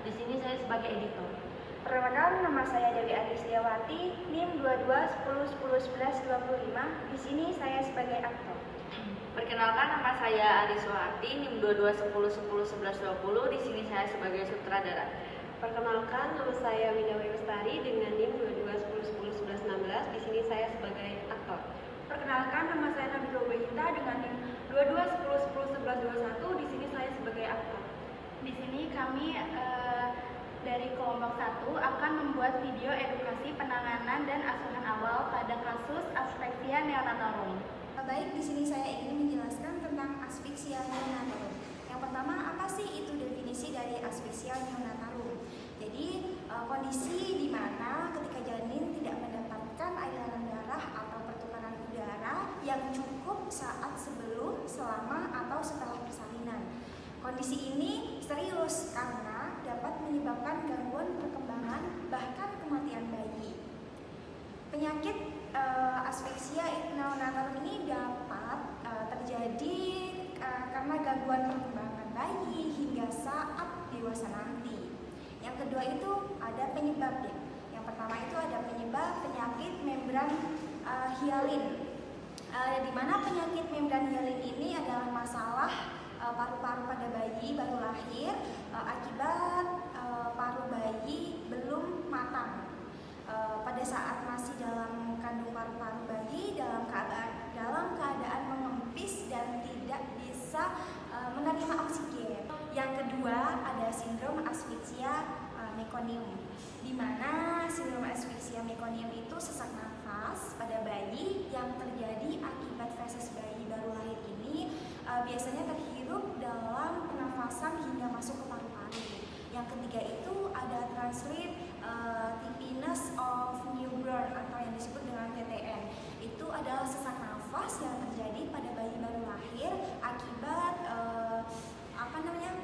Di sini saya sebagai editor. Perkenalkan, nama saya Dewi Agistiawati, NIM 2210101125. Di sini saya sebagai aktor. Perkenalkan, nama saya Ari Soeharti, NIM 2210101120. Di sini saya sebagai sutradara. Perkenalkan, nama saya Winda Westari dengan NIM 2210101116. Di sini saya sebagai aktor. Perkenalkan, nama saya Nabila Wahita dengan NIM 2210101121. Di sini saya sebagai aktor. Di sini kami dari kelompok 1 akan membuat video edukasi penanganan dan asuhan awal pada kasus asfiksia neonatorum. Baik, di sini saya ingin menjelaskan tentang asfiksia neonatorum. Yang pertama, apa sih itu definisi dari asfiksia neonatorum? Jadi, kondisi di mana ketika janin tidak mendapatkan aliran darah atau pertukaran udara yang cukup saat sebelum, selama, atau setelah persalinan. Kondisi ini serius karena dapat menyebabkan gangguan perkembangan bahkan kematian bayi. Penyakit asfiksia neonatorum ini dapat terjadi karena gangguan perkembangan bayi hingga saat dewasa nanti. Yang kedua itu ada penyebabnya. Yang pertama itu ada penyebab penyakit membran hialin. Di mana penyakit membran hialin ini adalah masalah paru-paru pada bayi baru lahir akibat paru bayi belum matang. Pada saat masih dalam kandung paru-paru bayi dalam keadaan mengempis dan tidak bisa menerima oksigen. Yang kedua ada sindrom asfiksia mekonium, di mana sindrom asfiksia mekonium itu sesak nafas pada bayi yang terjadi akibat feses bayi baru lahir ini biasanya terhirup dalam pernafasan hingga masuk ke paru-paru. Yang ketiga itu ada transient tipiness of newborn atau yang disebut dengan TTN. Itu adalah sesak nafas yang terjadi pada bayi baru lahir akibat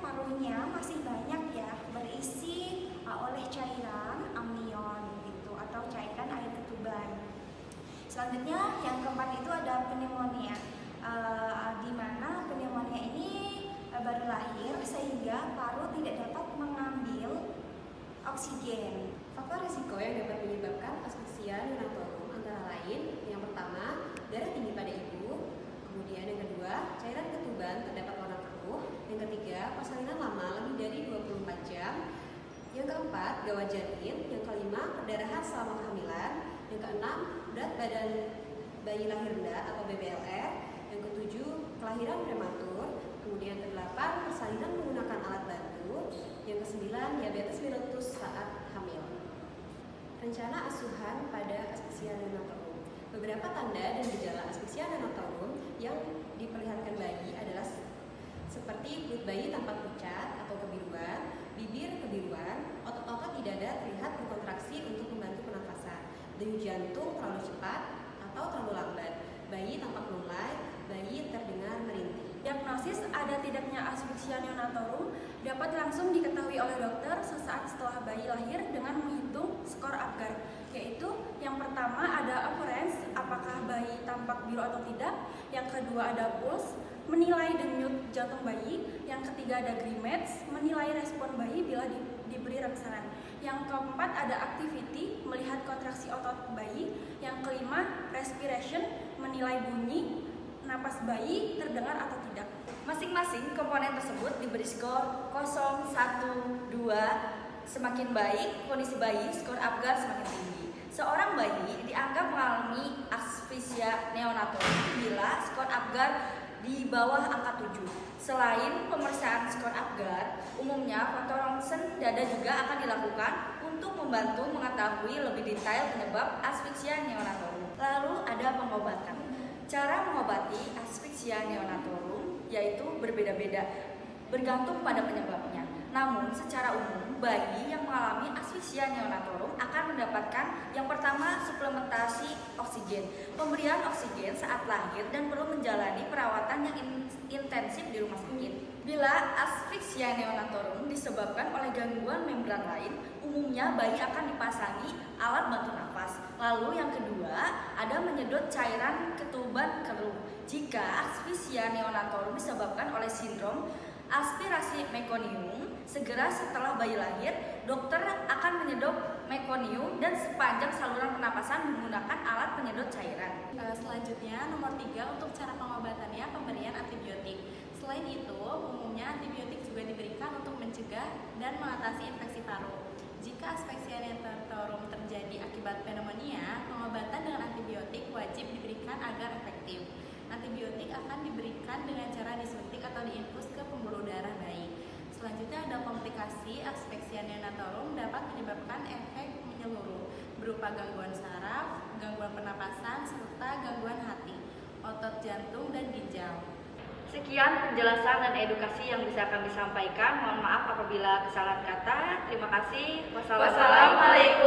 parunya masih banyak ya berisi oleh cairan amnion gitu atau cairan air ketuban. Selanjutnya yang keempat itu ada pneumonia, di mana pneumonia ini baru lahir sehingga paru tidak dapat mengambil oksigen. Faktor risiko yang dapat menyebabkan asfiksia neonatorum antara lain, yang pertama, darah tinggi pada ibu, kemudian yang kedua, cairan ketuban terdapat warna keruh, yang ketiga, persalinan lama lebih dari 24 jam, yang keempat, gawat janin, yang kelima, perdarahan selama kehamilan, yang keenam, berat badan bayi lahir rendah atau BBLR, yang ketujuh, kelahiran prematur, kemudian kedelapan, persalinan menggunakan alat bantu, yang kesembilan, diabetes mellitus saat hamil. Rencana asuhan pada asfiksia neonatorum. Beberapa tanda dan gejala asfiksia neonatorum yang diperlihatkan bayi adalah seperti kulit bayi tampak pucat atau kebiruan, bibir kebiruan, otot-otot di dada terlihat berkontraksi untuk membantu pernafasan, denyut jantung terlalu cepat atau terlalu lambat, bayi tampak lunglai, bayi terdengar merintih. Diagnosis ada tidaknya asfiksia neonatorum dapat langsung diketahui oleh dokter sesaat setelah bayi lahir dengan menghitung skor Apgar, yaitu yang pertama ada appearance, apakah bayi tampak biru atau tidak, yang kedua ada pulse, menilai denyut jantung bayi, yang ketiga ada Grimace, menilai respon bayi bila diberi rangsangan, yang keempat ada activity, melihat kontraksi otot bayi, yang kelima respiration, menilai bunyi napas bayi terdengar atau tidak. Masing-masing komponen tersebut diberi skor 0, 1, 2. Semakin baik kondisi bayi, skor Apgar semakin tinggi. Seorang bayi dianggap mengalami asfiksia neonatorum bila skor Apgar di bawah angka 7. Selain pemeriksaan skor Apgar, umumnya foto ronsen dada juga akan dilakukan untuk membantu mengetahui lebih detail penyebab asfiksia neonatorum. Lalu ada pengobatan. Cara mengobati asfiksia neonatorum yaitu berbeda-beda, bergantung pada penyebabnya. Namun secara umum, bayi yang mengalami asfiksia neonatorum akan mendapatkan yang pertama suplementasi oksigen, pemberian oksigen saat lahir dan perlu menjalani perawatan yang intensif di rumah sakit. Bila asfiksia neonatorum disebabkan oleh gangguan membran lain, umumnya bayi akan dipasangi alat bantu nafas. Lalu yang kedua, ada menyedot cairan ketuban keruh. Jika asfiksia neonatorum disebabkan oleh sindrom aspirasi mekonium, Segera setelah bayi lahir, dokter akan menyedot mekonium dan sepanjang saluran pernapasan menggunakan alat penyedot cairan. Selanjutnya, nomor 3 untuk cara pengobatannya pemberian antibiotik. Selain itu, umumnya antibiotik juga diberikan untuk mencegah dan mengatasi infeksi paru. Jika asphyxia neonatorum terjadi akibat pneumonia, pengobatan dengan antibiotik wajib diberikan agar efektif. Antibiotik akan diberikan dengan cara disuntik atau diinfus ke pembuluh darah bayi. Selanjutnya ada komplikasi. Asphyxia neonatorum dapat menyebabkan efek menyeluruh berupa gangguan saraf, gangguan pernapasan, serta gangguan hati, otot jantung, dan ginjal. Sekian penjelasan dan edukasi yang bisa kami sampaikan. Mohon maaf apabila kesalahan kata. Terima kasih. Wassalamualaikum.